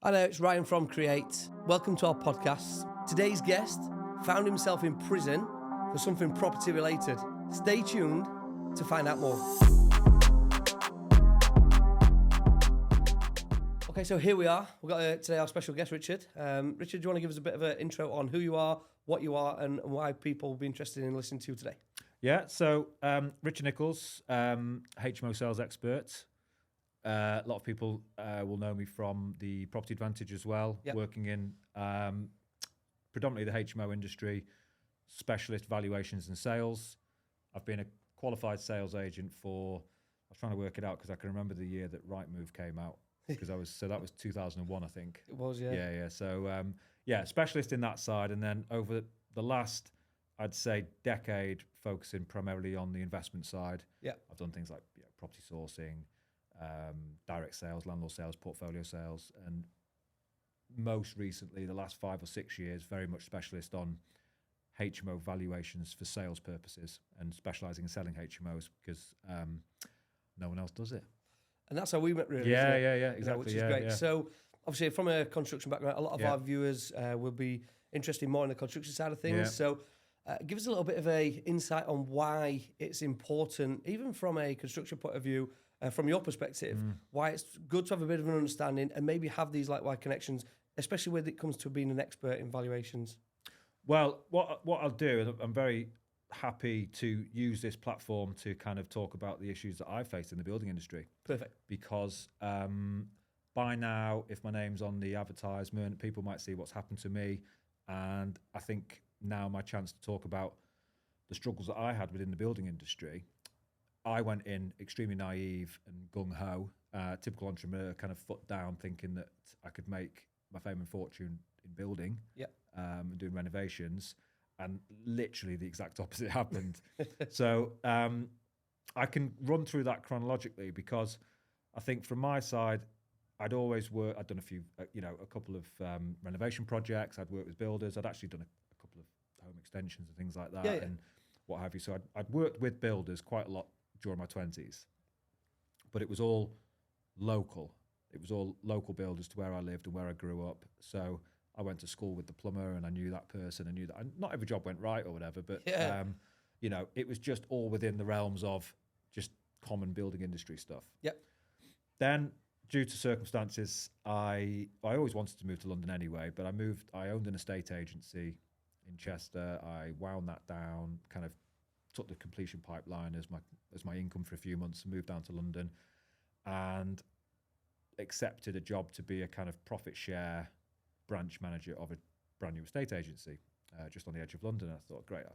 Hi there, it's Ryan from Create. Welcome to our podcast. Today's guest found himself in prison for something property related. Stay tuned to find out more. Okay, so here we are. We've got today our special guest, Richard. Richard, do you want to give us a bit of an intro on who you are, what you are, and why people will be interested in listening to you today? Yeah, so Richard Nichols, HMO sales expert. A lot of people will know me from the Property Advantage as well, working in predominantly the HMO industry, specialist valuations and sales. I've been a qualified sales agent for, I was trying to work it out because I can remember the year that Rightmove came out, because that was 2001, I think. It was, yeah. Yeah. So, specialist in that side. And then over the last, I'd say, decade, focusing primarily on the investment side. Yeah. I've done things like property sourcing, direct sales, landlord sales, portfolio sales, and most recently, the last 5 or 6 years, very much specialist on HMO valuations for sales purposes and specialising in selling HMOs because no one else does it. And that's how we met, really. Yeah, Which exactly. is great. Yeah. So, obviously, from a construction background, a lot of our viewers will be interested more in the construction side of things. Yeah. So, give us a little bit of a insight on why it's important, even from a construction point of view, from your perspective, why it's good to have a bit of an understanding and maybe have these like-wide connections, especially when it comes to being an expert in valuations. Well, what I'll do, and I'm very happy to use this platform to kind of talk about the issues that I've faced in the building industry. Perfect. Because by now, if my name's on the advertisement, people might see what's happened to me. And I think now my chance to talk about the struggles that I had within the building industry. I went in extremely naive and gung-ho, typical entrepreneur, kind of foot down, thinking that I could make my fame and fortune in building and doing renovations. And literally the exact opposite happened. So I can run through that chronologically because I think from my side, I'd done a few, a couple of renovation projects. I'd worked with builders. I'd actually done a couple of home extensions and things like that and what have you. So I'd worked with builders quite a lot during my 20s, but it was all local. It was all local builders to where I lived and where I grew up. So I went to school with the plumber and I knew that person. I knew that not every job went right or whatever, but it was just all within the realms of just common building industry stuff. Yep. Then due to circumstances, I always wanted to move to London anyway, but I owned an estate agency in Chester. I wound that down, kind of took the completion pipeline as my income for a few months and moved down to London and accepted a job to be a kind of profit share branch manager of a brand new estate agency just on the edge of London. I thought, great, I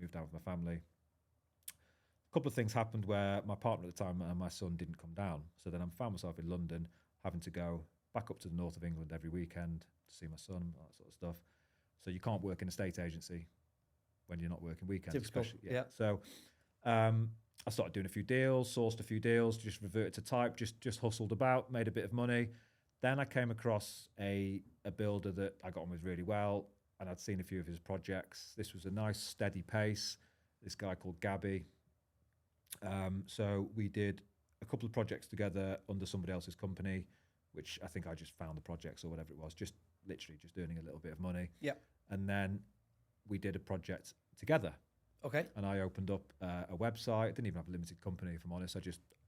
moved down with my family. A couple of things happened where my partner at the time and my son didn't come down. So then I found myself in London having to go back up to the north of England every weekend to see my son, that sort of stuff. So you can't work in a estate agency when you're not working weekends. Typical. Especially. So I started doing a few deals, sourced a few deals, just reverted to type, just hustled about, made a bit of money. Then I came across a builder that I got on with really well, and I'd seen a few of his projects. This was a nice, steady pace. This guy called Gabby. So we did a couple of projects together under somebody else's company, which I think I just found the projects or whatever it was, just literally just earning a little bit of money. Yeah. And then we did a project together. Okay. And I opened up a website. I didn't even have a limited company, if I'm honest.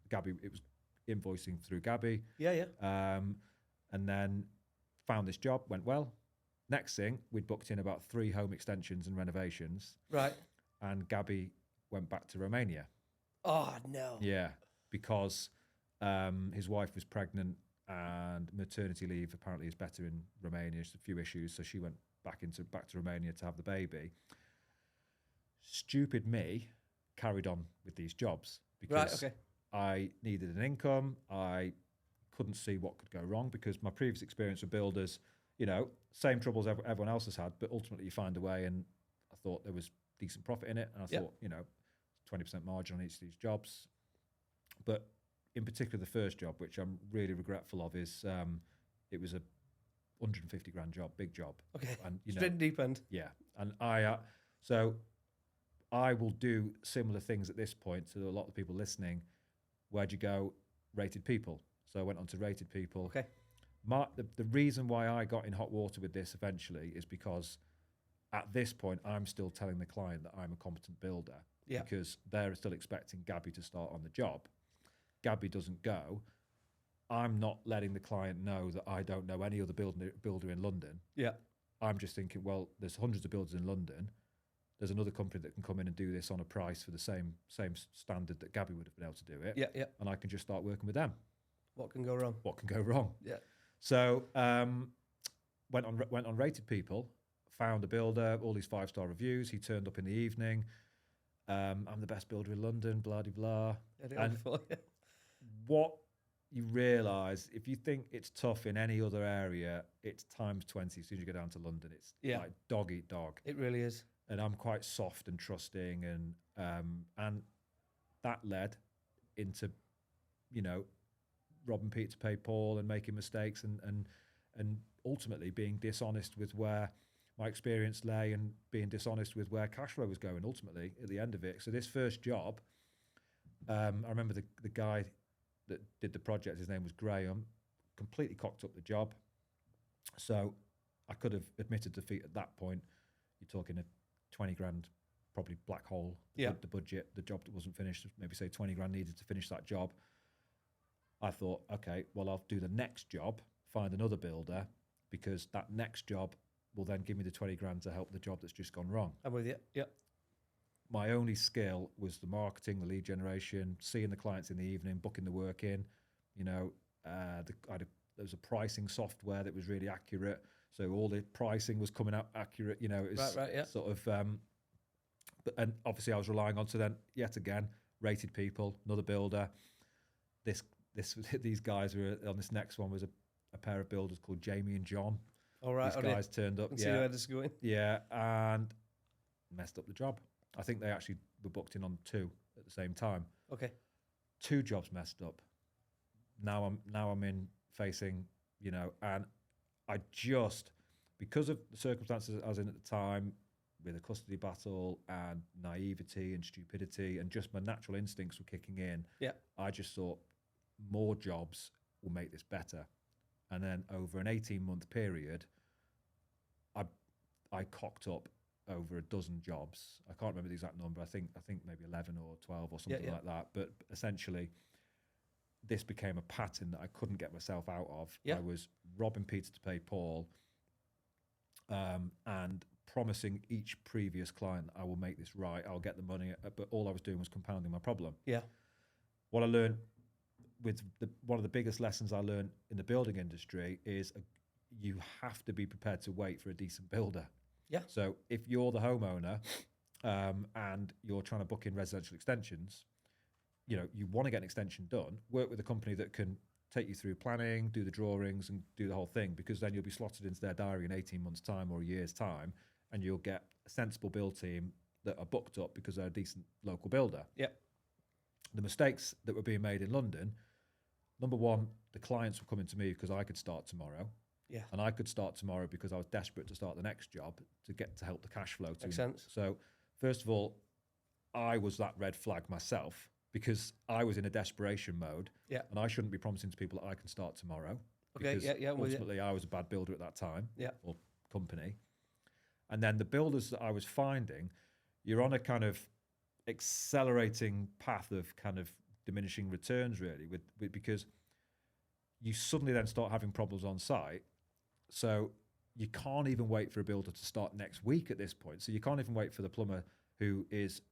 Gabby, it was invoicing through Gabby. Yeah. And then found this job, went well. Next thing, we'd booked in about 3 home extensions and renovations. Right. And Gabby went back to Romania. Oh, no. Yeah, because his wife was pregnant and maternity leave apparently is better in Romania. There's a few issues, so she went back to Romania to have the baby. Stupid me carried on with these jobs because I needed an income. I couldn't see what could go wrong because my previous experience with builders, same troubles everyone else has had, but ultimately you find a way, and I thought there was decent profit in it, and I thought, 20% margin on each of these jobs. But in particular, the first job, which I'm really regretful of, is it was a 150 grand job, big job. Okay, and straight deep end. Yeah, and I will do similar things at this point to a lot of people listening. Where'd you go? Rated People. So I went on to Rated People. Okay. The reason why I got in hot water with this eventually is because at this point I'm still telling the client that I'm a competent builder, Yeah. because they're still expecting Gabby to start on the job. Gabby doesn't go. I'm not letting the client know that I don't know any other builder in London. Yeah. I'm just thinking, well, there's hundreds of builders in London. There's another company that can come in and do this on a price for the same standard that Gabby would have been able to do it. Yeah. Yeah. And I can just start working with them. What can go wrong? What can go wrong? Yeah. So went on Rated People, found a builder, all these 5-star reviews. He turned up in the evening. I'm the best builder in London, blah, de blah. And what you realise, if you think it's tough in any other area, it's times 20. As soon as you go down to London, it's like dog eat dog. It really is. And I'm quite soft and trusting, and that led into, robbing Peter to pay Paul and making mistakes and ultimately being dishonest with where my experience lay and being dishonest with where cash flow was going ultimately at the end of it. So this first job, I remember the guy that did the project, his name was Graham, completely cocked up the job. So I could have admitted defeat at that point. You're talking a 20 grand, probably black hole, the budget, the job that wasn't finished, maybe say 20 grand needed to finish that job. I thought, okay, well, I'll do the next job, find another builder, because that next job will then give me the 20 grand to help the job that's just gone wrong. I'm with you. Yeah. My only skill was the marketing, the lead generation, seeing the clients in the evening, booking the work in. There was a pricing software that was really accurate. So all the pricing was coming out accurate, it was sort of, and obviously I was relying on, so then yet again, Rated People, another builder. These guys were on this next one was a pair of builders called Jamie and John. All right. These guys turned up. See where this is going. Yeah, and messed up the job. I think they actually were booked in on 2 at the same time. Okay. 2 jobs messed up. Now I'm in facing, and I just, because of the circumstances I was in at the time, with a custody battle and naivety and stupidity, and just my natural instincts were kicking in. Yeah. I just thought more jobs will make this better. And then over an 18-month period, I cocked up over a dozen jobs. I can't remember the exact number. I think maybe 11 or 12 or something like that. But essentially, this became a pattern that I couldn't get myself out of. Yeah. I was robbing Peter to pay Paul, and promising each previous client, I will make this right, I'll get the money. But all I was doing was compounding my problem. Yeah. What I learned one of the biggest lessons I learned in the building industry is you have to be prepared to wait for a decent builder. Yeah. So if you're the homeowner and you're trying to book in residential extensions, you want to get an extension done, work with a company that can take you through planning, do the drawings and do the whole thing, because then you'll be slotted into their diary in 18 months' time or a year's time, and you'll get a sensible build team that are booked up because they're a decent local builder. Yeah. The mistakes that were being made in London, number one, the clients were coming to me because I could start tomorrow. Yeah. And I could start tomorrow because I was desperate to start the next job to help the cash flow. Makes sense. So first of all, I was that red flag myself because I was in a desperation mode. Yeah. And I shouldn't be promising to people that I can start tomorrow. Okay. Because yeah. ultimately, I was a bad builder at that time. Yeah. Or company. And then the builders that I was finding, you're on a kind of accelerating path of kind of diminishing returns, really, because you suddenly then start having problems on site. So you can't even wait for a builder to start next week at this point. So you can't even wait for the plumber who is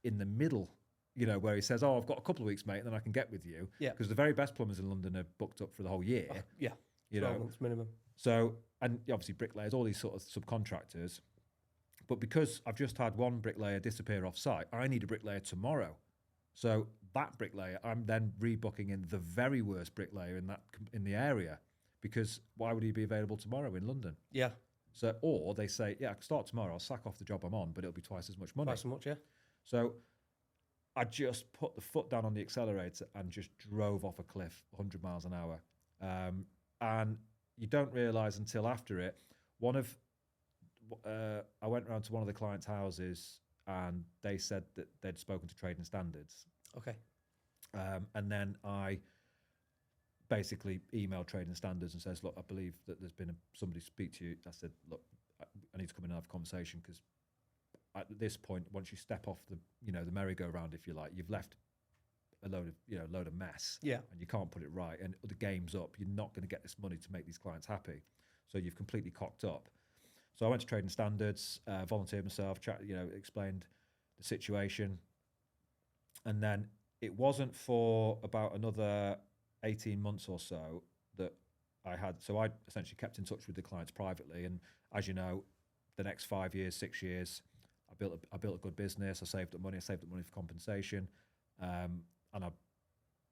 in the middle, where he says, "Oh, I've got a couple of weeks, mate, and then I can get with you." Yeah. Because the very best plumbers in London are booked up for the whole year. Yeah. 12 months minimum. So, and obviously bricklayers, all these sort of subcontractors. But because I've just had one bricklayer disappear off site, I need a bricklayer tomorrow. So that bricklayer, I'm then rebooking in the very worst bricklayer in the area, because why would he be available tomorrow in London? Yeah. So, or they say, yeah, I can start tomorrow. I'll sack off the job I'm on, but it'll be twice as much money. Twice as much, yeah. So I just put the foot down on the accelerator and just drove off a cliff 100 miles an hour. And you don't realise until after it, I went round to one of the clients' houses and they said that they'd spoken to Trading Standards. Okay. And then I basically emailed trading standards and says, look, I believe that there's been somebody speak to you. I said, look, I need to come in and have a conversation, because at this point, once you step off the, the merry-go-round, if you like, you've left a load of mess, Yeah. and you can't put it right, and the game's up. You're not going to get this money to make these clients happy, so you've completely cocked up. So I went to trading standards, volunteered myself, explained the situation, and then it wasn't for about another 18 months or so that I essentially kept in touch with the clients privately, and as you know, the next 5 years, 6 years, I built a good business. I saved up money for compensation, and I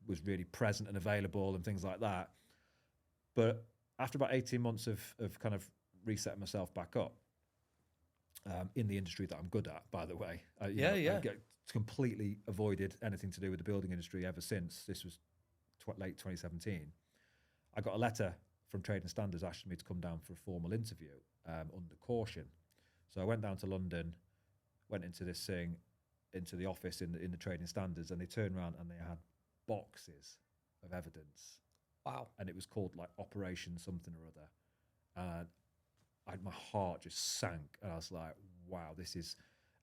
was really present and available and things like that. But after about 18 months of kind of resetting myself back up in the industry that I'm good at, by the way, I completely avoided anything to do with the building industry ever since. This was late 2017. I got a letter from Trading Standards asking me to come down for a formal interview under caution. So I went down to London, went into the office in the Trading Standards, and they turned around and they had boxes of evidence. Wow. And it was called like Operation something or other. And my heart just sank, and I was like, wow, this is,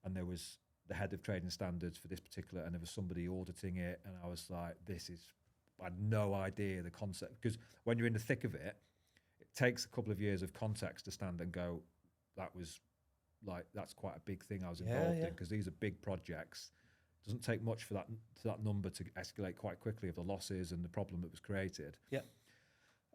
and there was the head of Trading Standards for this particular, and there was somebody auditing it, and I was like, I had no idea the concept, because when you're in the thick of it, it takes a couple of years of context to stand and go, that's quite a big thing I was involved in, because these are big projects. It doesn't take much for that number to escalate quite quickly of the losses and the problem that was created. Yeah.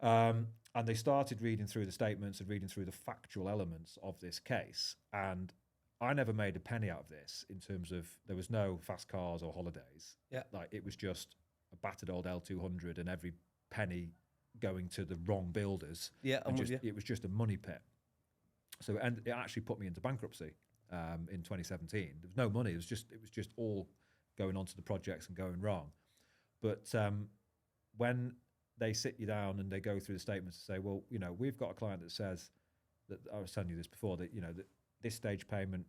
And they started reading through the statements and reading through the factual elements of this case. And I never made a penny out of this, in terms of, there was no fast cars or holidays. Yeah. Like, it was just a battered old L200 and every penny going to the wrong builders. Yeah, it was just a money pit. So, and it actually put me into bankruptcy in 2017. There was no money. It was just all going onto the projects and going wrong. But when they sit you down and they go through the statements and say, well, we've got a client that says that, I was telling you this before, that that this stage payment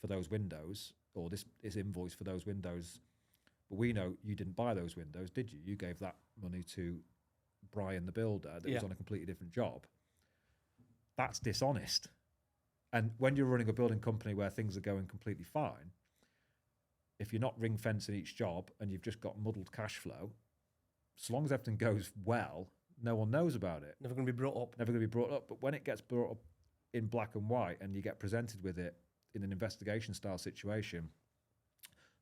for those windows, or this invoice for those windows, but we know you didn't buy those windows, did you? You gave that money to Brian the builder that was on a completely different job. That's dishonest. And when you're running a building company where things are going completely fine, if you're not ring fencing each job and you've just got muddled cash flow, so long as everything goes well, no one knows about it. Never going to be brought up. But when it gets brought up in black and white and you get presented with it in an investigation style situation,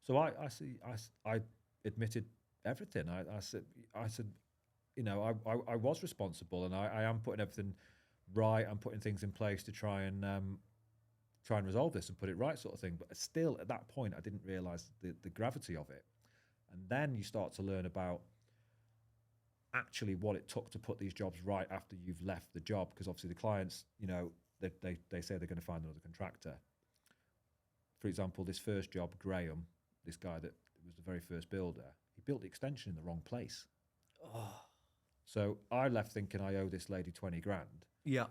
so I admitted everything. I said, I was responsible, and I am putting everything right. I'm putting things in place to try and resolve this and put it right, sort of thing. But still, at that point, I didn't realise the gravity of it. And then you start to learn about actually what it took to put these jobs right after you've left the job, because obviously the clients, they say they're going to find another contractor. For example, this first job, Graham, this guy that was the very first builder, he built the extension in the wrong place. Oh. So I left thinking I owe this lady 20 grand. Yeah.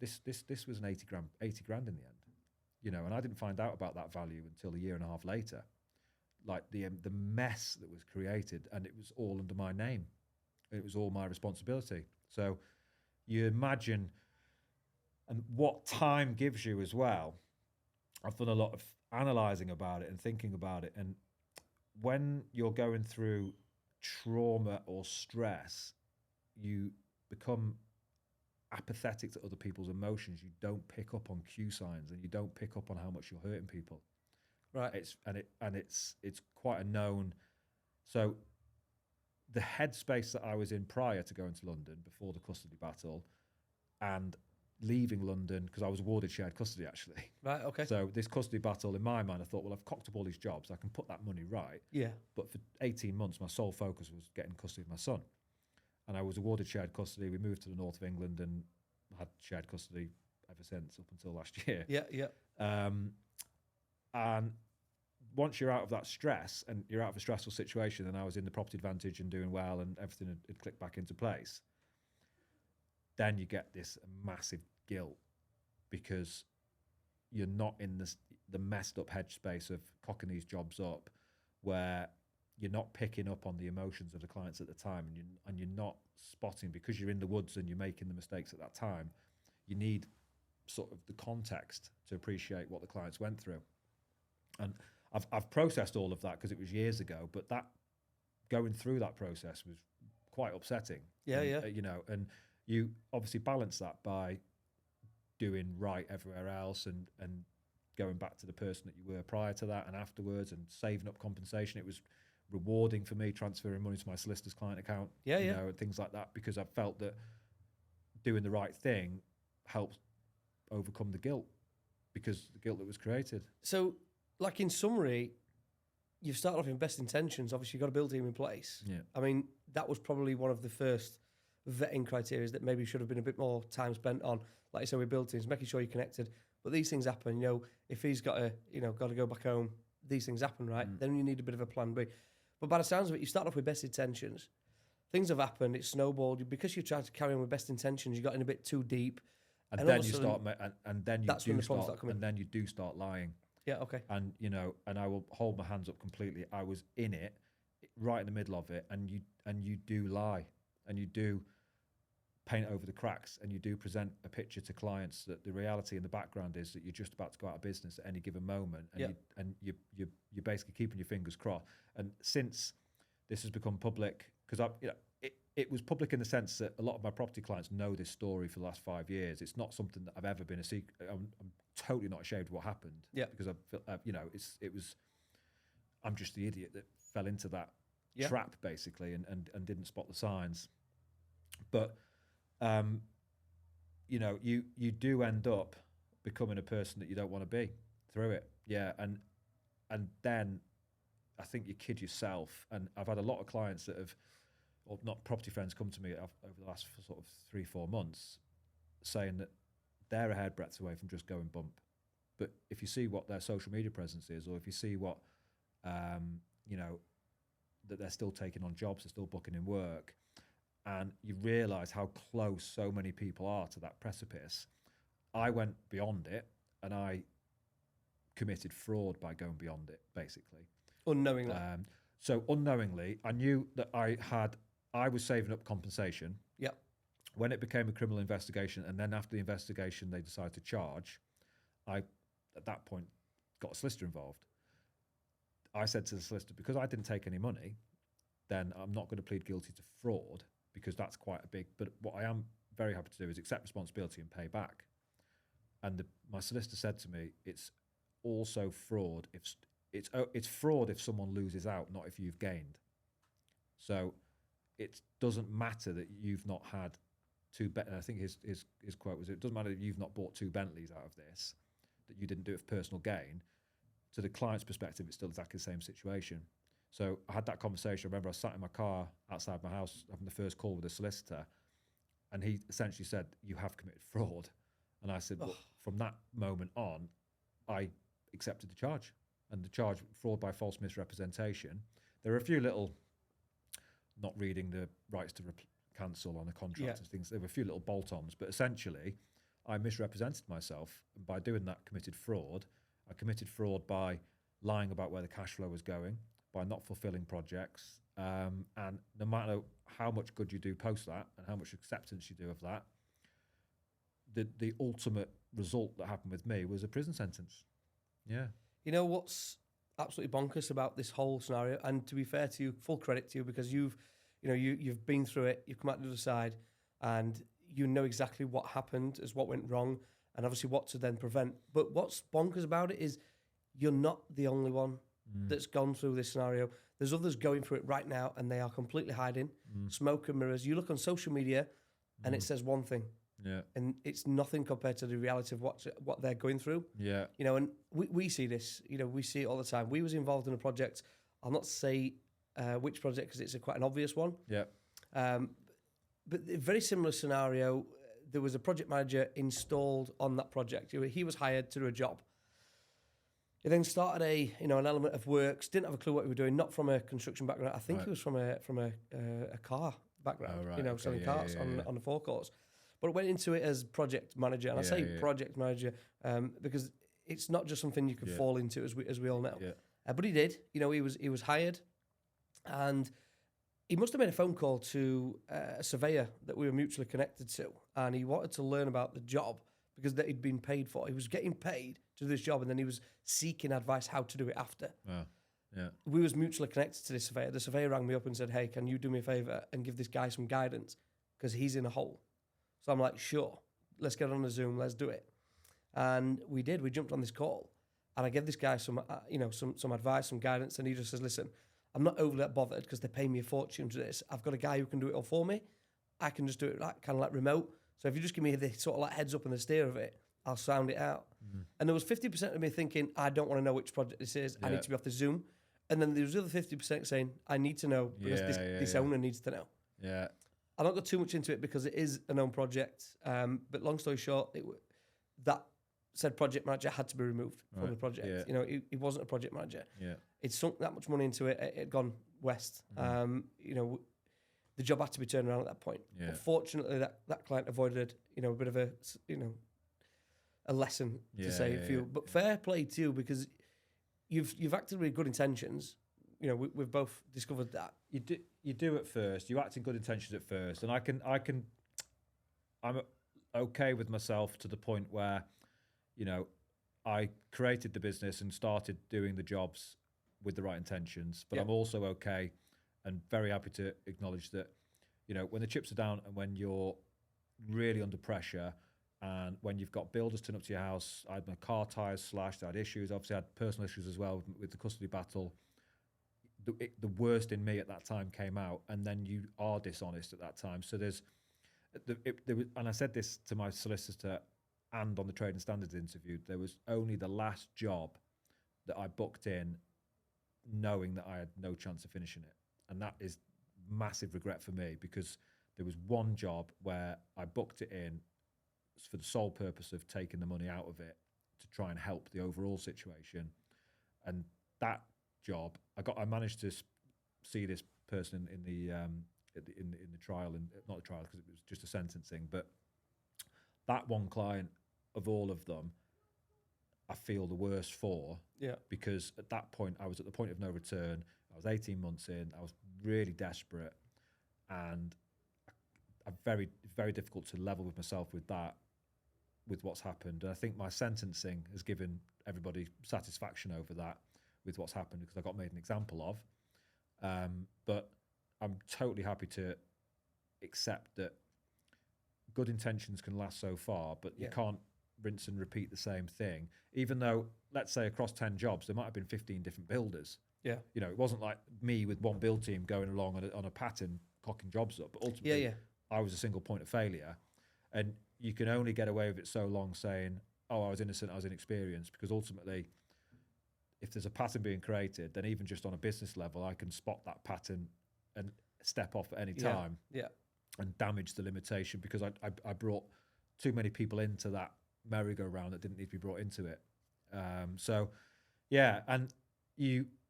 This was an 80 grand in the end, and I didn't find out about that value until a year and a half later. Like the mess that was created, and it was all under my name. It was all my responsibility. So you imagine, and what time gives you as well. I've done a lot of analysing about it and thinking about it. And when you're going through trauma or stress, you become apathetic to other people's emotions. You don't pick up on cue signs, and you don't pick up on how much you're hurting people. Right. It's quite a known. So the headspace that I was in prior to going to London, before the custody battle, and leaving London, because I was awarded shared custody actually. Right, okay. So this custody battle, in my mind, I thought, well, I've cocked up all these jobs, I can put that money right. Yeah. But for 18 months, my sole focus was getting custody of my son. And I was awarded shared custody. We moved to the north of England and had shared custody ever since, up until last year. Yeah, yeah. And once you're out of that stress and you're out of a stressful situation, and I was in the property advantage and doing well, and everything had clicked back into place, then you get this massive guilt, because you're not in the messed up headspace of cocking these jobs up, where you're not picking up on the emotions of the clients at the time, and you're not spotting, because you're in the woods and you're making the mistakes at that time. You need sort of the context to appreciate what the clients went through. And I've processed all of that because it was years ago, but that going through that process was quite upsetting. Yeah, and, yeah. You know, and you obviously balance that by doing right everywhere else, and going back to the person that you were prior to that and afterwards, and saving up compensation. It was rewarding for me, transferring money to my solicitor's client account, Yeah, you yeah. know, and things like that, because I felt that doing the right thing helped overcome the guilt, because the guilt that was created. So, like in summary, you've started off in best intentions. Obviously, you've got a build team in place. Yeah. I mean, that was probably one of the first vetting criteria that maybe should have been a bit more time spent on. Like you said, with build teams, making sure you're connected. But these things happen. You know, if he's got to go back home, these things happen, right? Then you need a bit of a plan B. But by the sounds of it, you start off with best intentions. Things have happened. It's snowballed because you tried to carry on with best intentions. You got in a bit too deep, and all then of a you sudden, start, and then you that's do when the problems start, start coming. and then you do start lying. Yeah, okay. And you know, and I will hold my hands up completely. I was in it, right in the middle of it, and you do lie, and you do paint over the cracks, and you do present a picture to clients that the reality in the background is that you're just about to go out of business at any given moment, and you're basically keeping your fingers crossed. And since this has become public, because it was public in the sense that a lot of my property clients know this story for the last 5 years. It's not something that I've ever been a secret. I'm totally not ashamed of what happened. Yeah. Because I'm just the idiot that fell into that trap basically, and didn't spot the signs. But you know, you do end up becoming a person that you don't want to be through it. Yeah. And then I think you kid yourself. And I've had a lot of clients that have, or not property friends, come to me over the last sort of 3-4 months saying that they're a hairbreadth away from just going bump. But if you see what their social media presence is, or if you see what, you know, that they're still taking on jobs, they're still booking in work, and you realise how close so many people are to that precipice. I went beyond it, and I committed fraud by going beyond it, basically. Unknowingly. So unknowingly, I knew that I was saving up compensation. Yeah. When it became a criminal investigation, and then after the investigation they decided to charge, I, at that point, got a solicitor involved. I said to the solicitor, because I didn't take any money, then I'm not going to plead guilty to fraud, because that's quite a big, but what I am very happy to do is accept responsibility and pay back. And my solicitor said to me, it's also fraud if it's fraud if someone loses out, not if you've gained. So it doesn't matter that you've not had I think his quote was, it doesn't matter that you've not bought 2 Bentleys out of this, that you didn't do it for personal gain. To the client's perspective, it's still exactly the same situation. So I had that conversation. I remember I sat in my car outside my house having the first call with a solicitor, and he essentially said, you have committed fraud. And I said, well, from that moment on, I accepted the charge. And the charge, fraud by false misrepresentation. There are a few little, not reading the rights to cancel on a contract and things, there were a few little bolt-ons, but essentially I misrepresented myself, and by doing that committed fraud. I committed fraud by lying about where the cash flow was going, by not fulfilling projects, and no matter how much good you do post that and how much acceptance you do of that, the ultimate result that happened with me was a prison sentence. Yeah. You know what's absolutely bonkers about this whole scenario, and to be fair to you, full credit to you, because you've been through it, you've come out the other side, and you know exactly what happened, as what went wrong, and obviously what to then prevent. But what's bonkers about it is you're not the only one that's gone through this scenario. There's others going through it right now, and they are completely hiding. Smoke and mirrors. You look on social media, and it says one thing. Yeah. And it's nothing compared to the reality of what they're going through. Yeah. You know, and we see this, you know, we see it all the time. We was involved in a project. I'll not say which project because it's quite an obvious one. Yeah. But a very similar scenario. There was a project manager installed on that project. He was hired to do a job. He then started an element of works. Didn't have a clue what he was doing. Not from a construction background. I think he was from a car background. Oh, right. You know, selling cars on the forecourts. But went into it as project manager, and I say project manager because it's not just something you can fall into, as we all know. Yeah. But he did. You know, he was hired. And he must have made a phone call to a surveyor that we were mutually connected to, and he wanted to learn about the job because that he'd been paid for. He was getting paid to do this job, and then he was seeking advice how to do it after. Yeah. We was mutually connected to this surveyor. The surveyor rang me up and said, "Hey, can you do me a favour and give this guy some guidance because he's in a hole?" So I'm like, "Sure, let's get on a Zoom, let's do it." And we did. We jumped on this call, and I gave this guy some, some advice, some guidance, and he just says, "Listen, I'm not overly that bothered because they pay me a fortune to this. I've got a guy who can do it all for me. I can just do it like kind of like remote. So if you just give me the sort of like heads up and the steer of it, I'll sound it out." And there was 50% of me thinking, I don't want to know which project this is. I need to be off the Zoom. And then there was the other 50% saying, I need to know because this owner needs to know. Yeah. I don't go too much into it because it is a known project. But long story short, that said project manager had to be removed from the project. Yeah. You know, he wasn't a project manager. Yeah. It sunk that much money into it. It had gone west. You know, the job had to be turned around at that point. Yeah. But fortunately, that client avoided, you know, a bit of a, you know, a lesson to say a few. But fair play to you because you've acted with good intentions. You know, we've both discovered that. You do at first. You act in good intentions at first, and I'm okay with myself to the point where, you know, I created the business and started doing the jobs with the right intentions. But I'm also okay and very happy to acknowledge that, you know, when the chips are down and when you're really under pressure and when you've got builders turn up to your house, I had my car tyres slashed, I had issues, obviously I had personal issues as well with the custody battle. The worst in me at that time came out, and then you are dishonest at that time. So there was, and I said this to my solicitor and on the Trade and Standards interview, there was only the last job that I booked in knowing that I had no chance of finishing it. And that is massive regret for me because there was one job where I booked it in for the sole purpose of taking the money out of it to try and help the overall situation. And that job, I managed to see this person in the trial, and not the trial because it was just a sentencing, but that one client of all of them, I feel the worst for. Yeah. Because at that point, I was at the point of no return. I was 18 months in. I was really desperate, and very, very difficult to level with myself with that, with what's happened. And I think my sentencing has given everybody satisfaction over that with what's happened because I got made an example of. But I'm totally happy to accept that good intentions can last so far, but you can't rinse and repeat the same thing. Even though, let's say across 10 jobs, there might have been 15 different builders. Yeah. You know, it wasn't like me with one build team going along on a pattern, cocking jobs up. But ultimately, I was a single point of failure. And you can only get away with it so long saying, oh, I was innocent, I was inexperienced, because ultimately, if there's a pattern being created, then even just on a business level, I can spot that pattern and step off at any time and damage the limitation because I brought too many people into that merry-go-round that didn't need to be brought into it.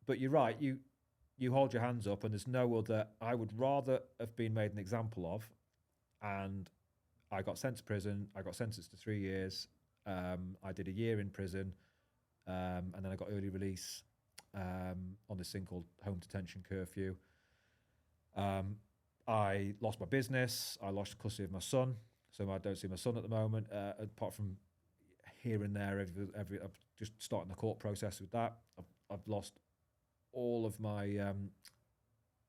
But you're right, you hold your hands up and there's no other, I would rather have been made an example of, and I got sent to prison, I got sentenced to 3 years, I did a year in prison, and then I got early release on this thing called home detention curfew. I lost my business, I lost custody of my son, so I don't see my son at the moment, apart from here and there, I'm just starting the court process with that. I've lost all of my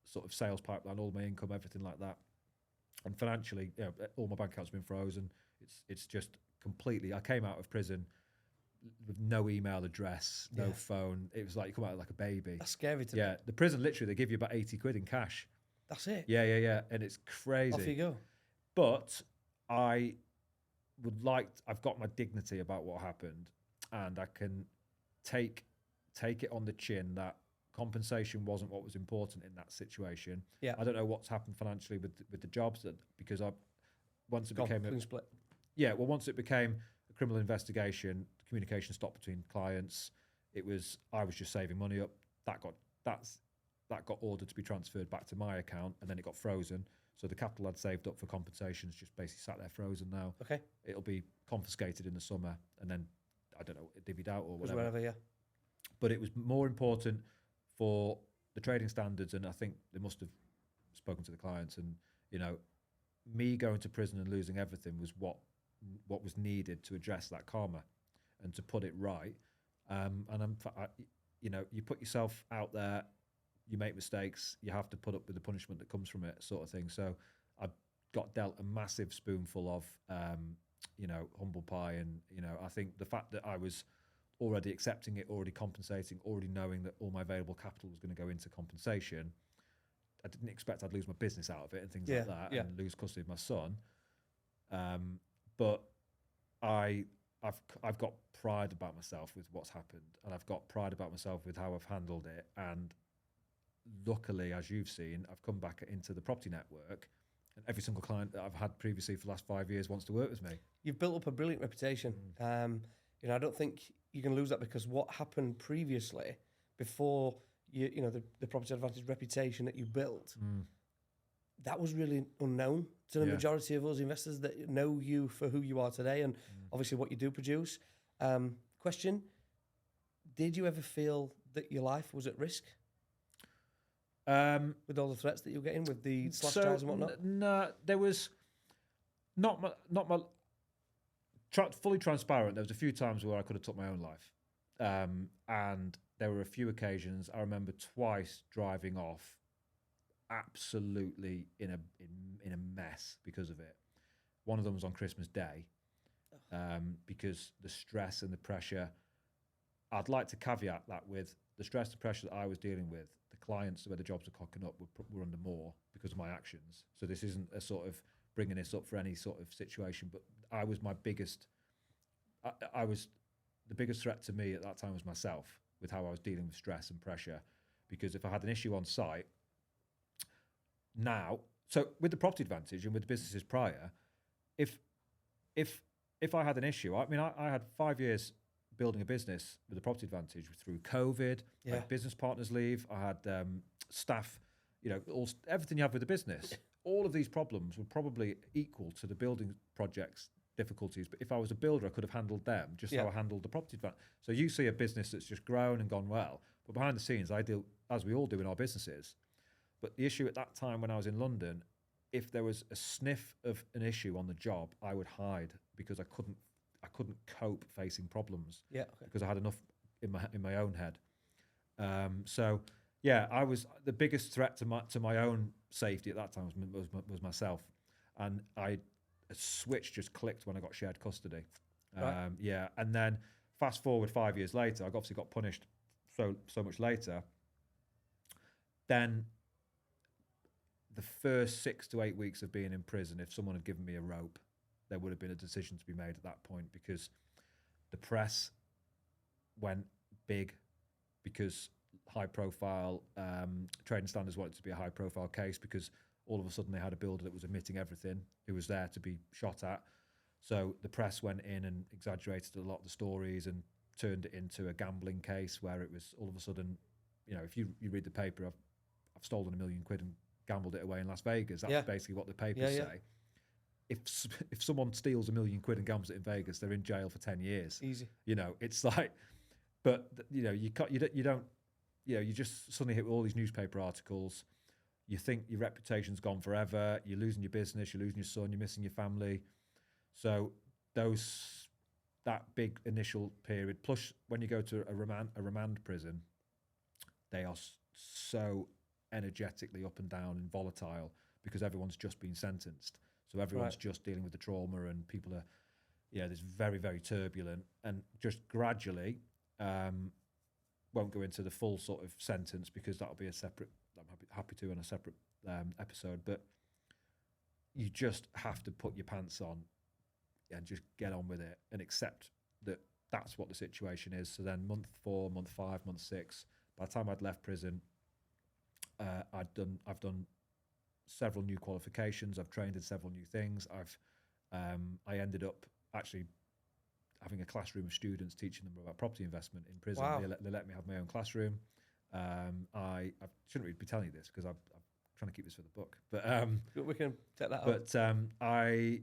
sort of sales pipeline, all my income, everything like that. And financially, you know, all my bank accounts have been frozen. It's just completely, I came out of prison with no email address, no phone. It was like you come out like a baby. That's scary to me. Yeah, the prison, literally, they give you about 80 quid in cash. That's it. Yeah. And it's crazy. Off you go. But I would like, I've got my dignity about what happened, and I can take it on the chin that compensation wasn't what was important in that situation. Yeah. I don't know what's happened financially with the jobs because once it became clean split. Yeah, well, once it became a criminal investigation, communication stopped between clients. I was just saving money up. That got ordered to be transferred back to my account, and then it got frozen. So the capital I'd saved up for compensations just basically sat there frozen now. Okay. It'll be confiscated in the summer, and then I don't know, divvied out or whatever. Yeah. But it was more important for the trading standards, and I think they must have spoken to the clients, and me going to prison and losing everything was what was needed to address that karma and to put it right. And you put yourself out there, you make mistakes, you have to put up with the punishment that comes from it, sort of thing. So I got dealt a massive spoonful of humble pie, and I think the fact that I was already accepting it, already compensating, already knowing that all my available capital was going to go into compensation, I didn't expect I'd lose my business out of it and things like that, and lose custody of my son. But I've got pride about myself with what's happened, and I've got pride about myself with how I've handled it. And luckily, as you've seen, I've come back into the property network, and every single client that I've had previously for the last 5 years wants to work with me. You've built up a brilliant reputation. I don't think you can lose that, because what happened previously, before the property advantage reputation that you built, that was really unknown to the majority of us investors that know you for who you are today, and obviously what you do produce. Question: did you ever feel that your life was at risk with all the threats that you were getting with the slash ties and whatnot? No, there was not my fully transparent. There was a few times where I could have took my own life, and there were a few occasions. I remember twice driving off, absolutely in a mess because of it. One of them was on Christmas Day, because the stress and the pressure. I'd like to caveat that with the stress and pressure that I was dealing with. The clients where the jobs were cocking up were under more because of my actions. So this isn't a sort of bringing this up for any sort of situation, but I was my biggest. I was the biggest threat to me at that time was myself, with how I was dealing with stress and pressure, because if I had an issue on site now, so with the property advantage and with the businesses prior, if I had an issue, I had 5 years building a business with the property advantage through COVID, I had business partners leave, I had staff, everything you have with a business. All of these problems were probably equal to the building projects difficulties, but if I was a builder, I could have handled them just how I handled the property advantage. So you see a business that's just grown and gone well, but behind the scenes, I deal, as we all do in our businesses. But the issue at that time when I was in London, if there was a sniff of an issue on the job, I would hide, because I couldn't cope facing problems. Because I had enough in my own head. I was the biggest threat to my own safety at that time was myself, and a switch just clicked when I got shared custody. Right. And then fast forward 5 years later, I obviously got punished so much later. Then the first 6 to 8 weeks of being in prison, if someone had given me a rope, there would have been a decision to be made at that point, because the press went big, because high profile trading standards wanted it to be a high profile case, because all of a sudden they had a builder that was admitting everything, who was there to be shot at. So the press went in and exaggerated a lot of the stories and turned it into a gambling case, where it was all of a sudden, if you read the paper, I've stolen £1 million and gambled it away in Las Vegas. That's basically what the papers say. If someone steals £1 million and gambles it in Vegas, they're in jail for 10 years. Easy. It's like, but you just suddenly hit with all these newspaper articles. You think your reputation's gone forever. You're losing your business. You're losing your son. You're missing your family. So that big initial period, plus when you go to a remand prison, they are so energetically up and down and volatile, because everyone's just been sentenced. So everyone's just dealing with the trauma, and people are, there's very, very turbulent, and just gradually, won't go into the full sort of sentence, because that'll be a separate, I'm happy to on a separate episode, but you just have to put your pants on and just get on with it and accept that that's what the situation is. So then month 4, month 5, month 6, by the time I'd left prison, I've done several new qualifications. I've trained in several new things. I ended up actually having a classroom of students, teaching them about property investment in prison. Wow. They let me have my own classroom. I shouldn't really be telling you this, because I'm trying to keep this for the book, but we can take that out. But I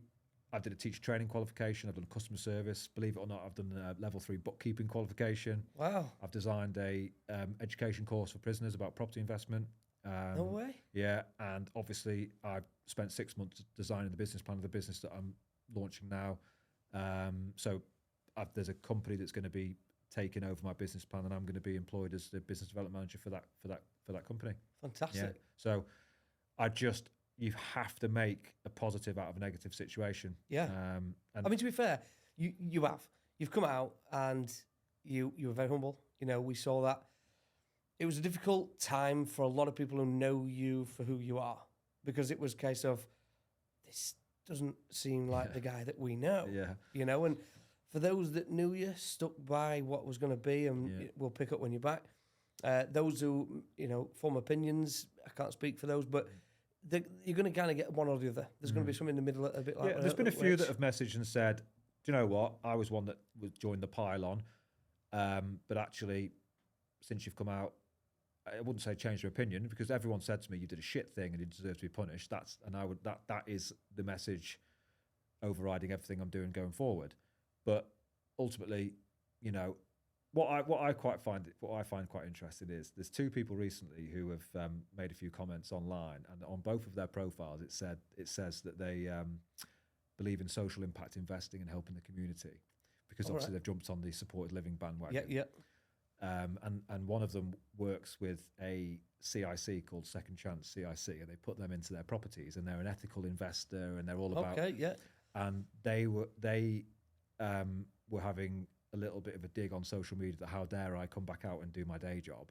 I did a teacher training qualification. I've done customer service. Believe it or not, I've done a level 3 bookkeeping qualification. Wow. I've designed a education course for prisoners about property investment. No way. Yeah, and obviously I've spent 6 months designing the business plan of the business that I'm launching now. So there's a company that's going to be taking over my business plan, and I'm going to be employed as the business development manager for that company. Fantastic. Yeah. So you have to make a positive out of a negative situation. Yeah. And I mean, to be fair, you've come out and you were very humble. You know, we saw that. It was a difficult time for a lot of people who know you for who you are, because it was a case of, this doesn't seem like the guy that we know. Yeah. You know, and for those that knew you, stuck by what was going to be, and we'll pick up when you're back. Those who, form opinions, I can't speak for those, but you're going to kind of get one or the other. There's going to be some in the middle, a bit like... Yeah, there's been a few that have messaged and said, do you know what? I was one that would join the pile on, but actually, since you've come out, I wouldn't say change their opinion, because everyone said to me, you did a shit thing and you deserve to be punished. That is the message overriding everything I'm doing going forward. But ultimately, what I find quite interesting is there's 2 people recently who have made a few comments online, and on both of their profiles it says that they believe in social impact investing and helping the community, because obviously they've jumped on the supported living bandwagon. Yeah. And one of them works with a CIC called Second Chance CIC, and they put them into their properties, and they're an ethical investor, and they're all about. Okay, yeah. And they were having a little bit of a dig on social media that how dare I come back out and do my day job,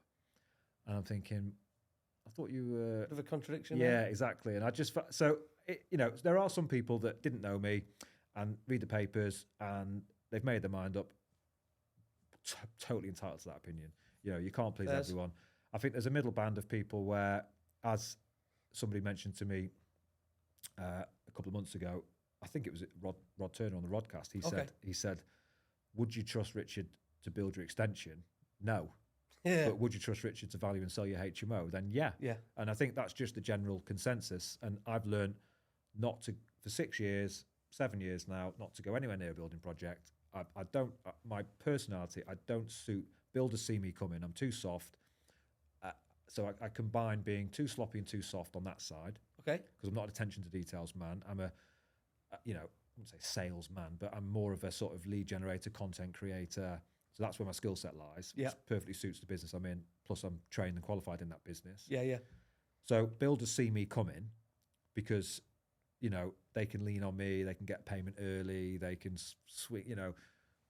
and I'm thinking, I thought you were bit of a contradiction. Yeah, there. exactly. And I just there are some people that didn't know me and read the papers and they've made their mind up. Totally entitled to that opinion. You can't please everyone. I think there's a middle band of people where, as somebody mentioned to me a couple of months ago, I think it was Rod Turner on the Rodcast. He said, would you trust Richard to build your extension? No. Yeah. But would you trust Richard to value and sell your HMO? Then yeah. Yeah. And I think that's just the general consensus. And I've learned not to, for 6 years, 7 years now, not to go anywhere near a building project. I don't, my personality, I don't suit, builders see me coming, I'm too soft. So I combine being too sloppy and too soft on that side. Okay. Because I'm not an attention to details man. I'm I wouldn't say salesman, but I'm more of a sort of lead generator, content creator. So that's where my skill set lies, which perfectly suits the business I'm in. Plus I'm trained and qualified in that business. Yeah. So builders see me coming because, they can lean on me, they can get payment early, they can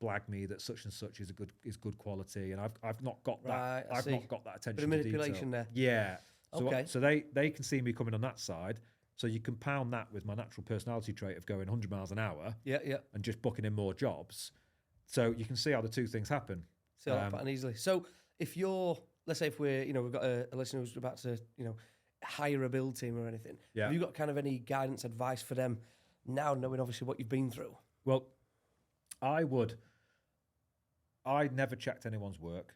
blag me that such and such is good quality, and I've not got that. I've not got that attention. Bit of manipulation there. Yeah. So, okay. So they can see me coming on that side. So you compound that with my natural personality trait of going 100 miles an hour. Yeah. And just booking in more jobs. So you can see how the 2 things happen. See how that pattern easily. So if you're, let's say if we're, we've got a listener who's about to, hire a build team or anything. Yeah. Have you got kind of any guidance, advice for them now, knowing obviously what you've been through? Well, I never checked anyone's work.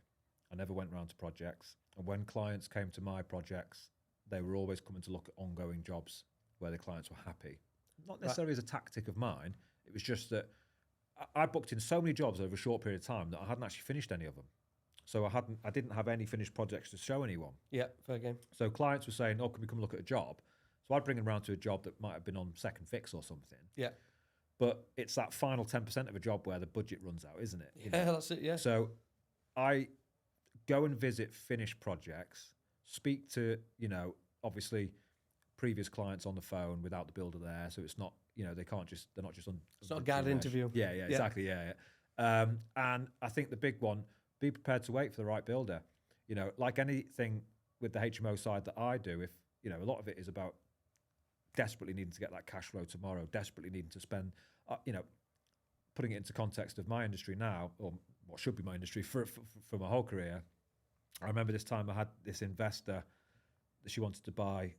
I never went round to projects. And when clients came to my projects, they were always coming to look at ongoing jobs where the clients were happy. Not necessarily as a tactic of mine. It was just that I booked in so many jobs over a short period of time that I hadn't actually finished any of them. So I didn't have any finished projects to show anyone. Yeah, fair game. So clients were saying, "Oh, can we come look at a job?" So I'd bring them around to a job that might have been on second fix or something. Yeah. But it's that final 10% of a job where the budget runs out, isn't it? Yeah, that's it. Yeah. So I go and visit finished projects, speak to obviously previous clients on the phone without the builder there, so it's not they're not just on. It's not a guided interview. Yeah, exactly. Yeah. And I think the big one. Be prepared to wait for the right builder. Like anything with the HMO side that I do, if a lot of it is about desperately needing to get that cash flow tomorrow, desperately needing to spend, putting it into context of my industry now, or what should be my industry for my whole career. I remember this time I had this investor that she wanted to buy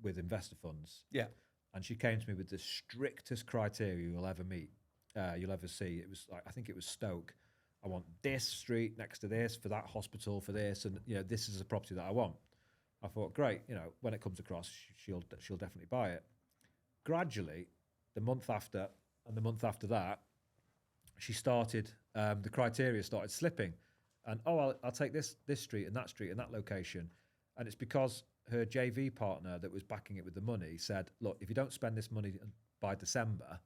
with investor funds. Yeah. And she came to me with the strictest criteria you'll ever meet, you'll ever see. It was I think it was Stoke. I want this street next to this for that hospital for this, and this is a property that I want. I thought, great, when it comes across, she'll definitely buy it. Gradually, the month after, And the month after that, she started, the criteria started slipping. And, I'll take this street and that location. And it's because her JV partner that was backing it with the money said, look, if you don't spend this money by December,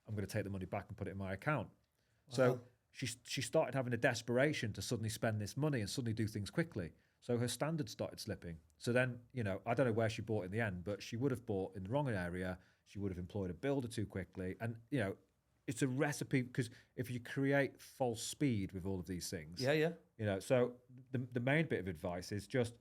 I'm going to take the money back and put it in my account. Wow. So she started having a desperation to suddenly spend this money and suddenly do things quickly. So her standards started slipping. So then, I don't know where she bought in the end, but she would have bought in the wrong area. She would have employed a builder too quickly. And, it's a recipe, because if you create false speed with all of these things, so the main bit of advice is just,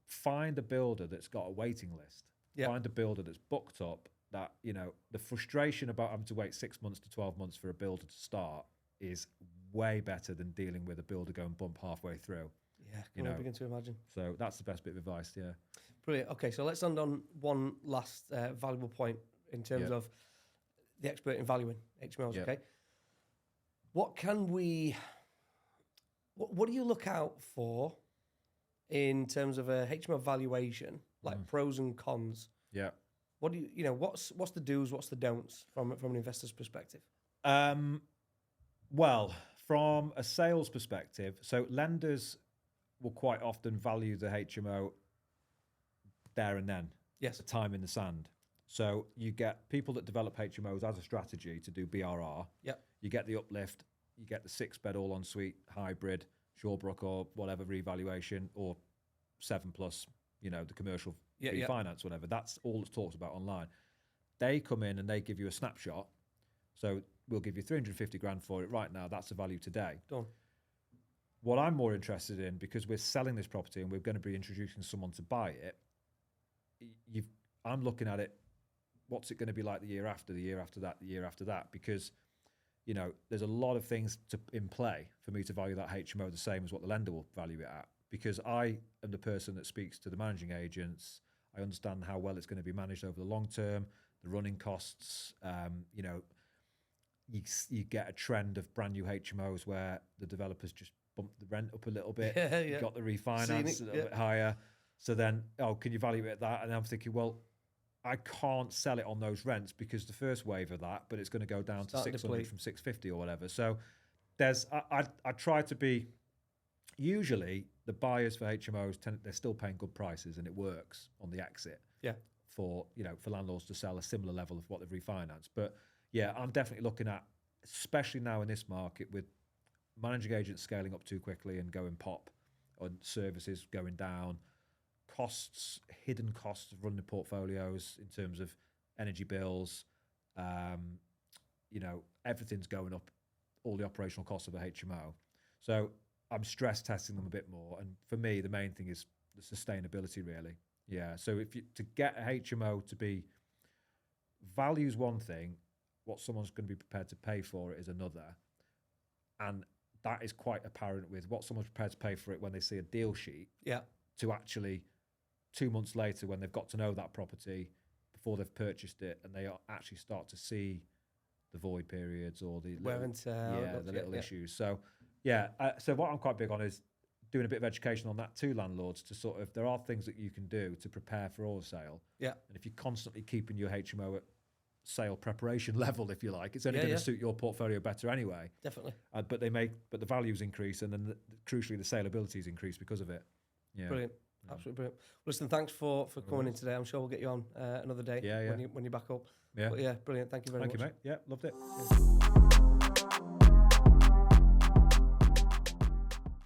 find a builder that's got a waiting list. Find a builder that's booked up, that, the frustration about having to wait 6 months to 12 months for a builder to start is way better than dealing with a builder going bump halfway through. Yeah, can I begin to imagine. So that's the best bit of advice, yeah. Brilliant. Okay, so let's end on one last valuable point in terms of the expert in valuing HMOs, okay? What do you look out for in terms of a HMO valuation, like pros and cons? Yeah. What do what's the do's, what's the don'ts from an investor's perspective? Well, from a sales perspective, so lenders will quite often value the HMO there and then. Yes. The time in the sand. So you get people that develop HMOs as a strategy to do BRR. Yep. You get the uplift, you get the 6-bed all-en-suite hybrid, Shawbrook or whatever revaluation, or 7+, the commercial refinance, whatever. That's all that's talked about online. They come in and they give you a snapshot. So we'll give you 350 grand for it right now. That's the value today. Done. What I'm more interested in, because we're selling this property and we're going to be introducing someone to buy it, I'm looking at it, what's it going to be like the year after, the year after that, the year after that? Because, there's a lot of things in play for me to value that HMO the same as what the lender will value it at. Because I am the person that speaks to the managing agents. I understand how well it's going to be managed over the long term, the running costs. You get a trend of brand new HMOs where the developers just bump the rent up a little bit. You got the refinance a little bit higher. So then, can you value it at that? And I'm thinking, well, I can't sell it on those rents because the first wave of that, but it's going to go down to 600 from 650 or whatever. So I try to be, usually the buyers for HMOs, they're still paying good prices and it works on the exit. Yeah. For landlords to sell a similar level of what they've refinanced. But yeah, I'm definitely looking at, especially now in this market with managing agents scaling up too quickly and going pop, or services going down, costs, hidden costs of running the portfolios in terms of energy bills, everything's going up, all the operational costs of a HMO. So I'm stress testing them a bit more. And for me, the main thing is the sustainability, really. Yeah. So to get a HMO to be, value's one thing, what someone's going to be prepared to pay for it is another. And that is quite apparent with what someone's prepared to pay for it when they see a deal sheet. Yeah. To actually 2 months later, when they've got to know that property before they've purchased it, and they actually start to see the void periods or the little issues. So so what I'm quite big on is doing a bit of education on that to landlords, to sort of, there are things that you can do to prepare for all sale. Yeah. And if you're constantly keeping your HMO at sale preparation level, if you like, it's only going to suit your portfolio better anyway. Definitely. But the values increase, and then crucially the saleabilities increase because of it. Yeah. Brilliant. Absolutely brilliant. Listen, thanks for coming in today. I'm sure we'll get you on another day when you're back up. Yeah. But yeah, brilliant. Thank you very much. Thank you, mate. Yeah, loved it. Cheers.